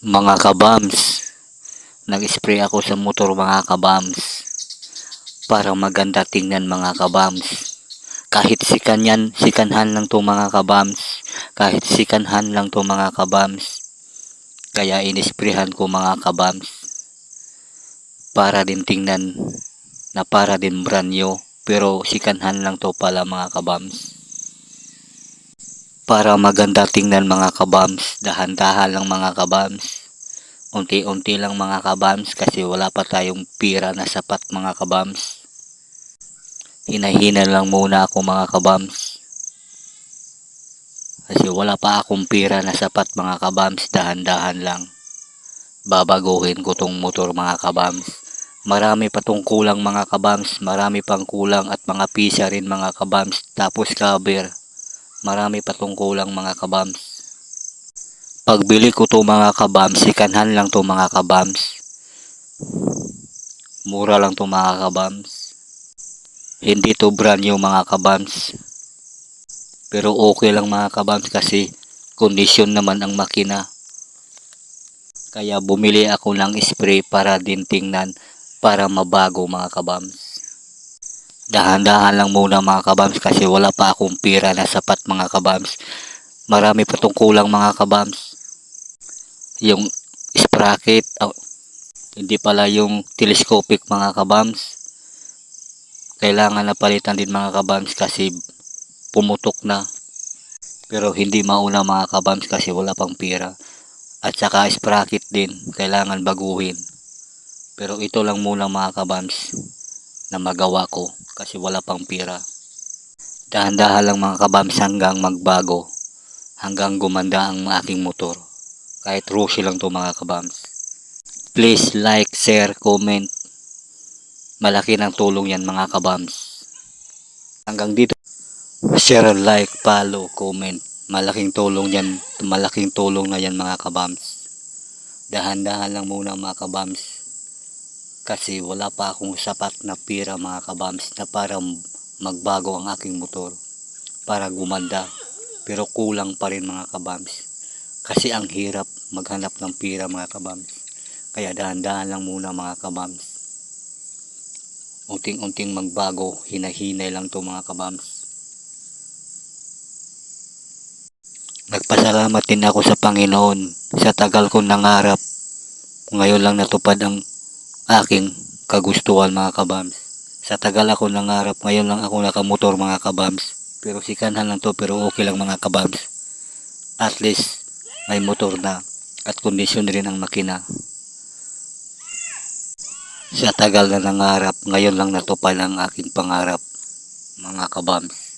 Mga kabams, nag-spray ako sa motor mga kabams para maganda tingnan mga kabams. Kahit sikanhan lang to mga kabams. Kahit sikanhan lang to mga kabams. Kaya inisprehan ko mga kabams para din tingnan na para din brand new. Pero sikanhan lang to pala mga kabams. Para maganda tingnan mga kabams, dahan-dahan lang mga kabams. Unti-unti lang mga kabams kasi wala pa tayong pira na sapat mga kabams. Hinahina lang muna ako mga kabams. Kasi wala pa akong pira na sapat mga kabams, dahan-dahan lang. Babaguhin ko tong motor mga kabams. Marami pa tong kulang mga kabams, marami pang kulang at mga pisa rin mga kabams. Tapos cover, marami pa tong kulang mga kabams. Pagbili ko to mga kabams, sikanhan lang to mga kabams. Mura lang to mga kabams. Hindi to brand new mga kabams. Pero okay lang mga kabams kasi kondisyon naman ang makina. Kaya bumili ako ng spray para din tingnan para mabago mga kabams. Dahan-dahan lang muna mga kabams kasi wala pa akong pira na sapat mga kabams. Marami pa tong kulang mga kabams. Yung sprocket, hindi pala yung telescopic mga kabams. Kailangan na palitan din mga kabams kasi pumutok na. Pero hindi mauna mga kabams kasi wala pang pira. At saka sprocket din, kailangan baguhin. Pero ito lang muna mga kabams na magawa ko kasi wala pang pira. Dahan-dahan lang mga kabams hanggang magbago. Hanggang gumanda ang aking motor. Kahit rushi lang to mga kabams. Please like, share, comment. Malaki ng tulong yan mga kabams. Hanggang dito. Share, like, follow, comment. Malaking tulong yan. Malaking tulong na yan mga kabams. Dahan-dahan lang muna mga kabams. Kasi wala pa akong sapat na pira mga kabams na para magbago ang aking motor. Para gumanda. Pero kulang pa rin mga kabams. Kasi ang hirap maghanap ng pira mga kabams. Kaya dahan-dahan lang muna mga kabams. Unting-unting magbago. Hinahinay lang to mga kabams. Nagpasalamat din ako sa Panginoon. Sa tagal kong nangarap. Ngayon lang natupad ang aking kagustuhan mga kabams. Sa tagal ako nangarap. Ngayon lang ako nakamotor mga kabams. Pero sikanhan lang to pero okay lang mga kabams. At least may motor na at kondisyon rin ang makina. Sa tagal na nangarap, ngayon lang natupad ang aking pangarap mga kabams.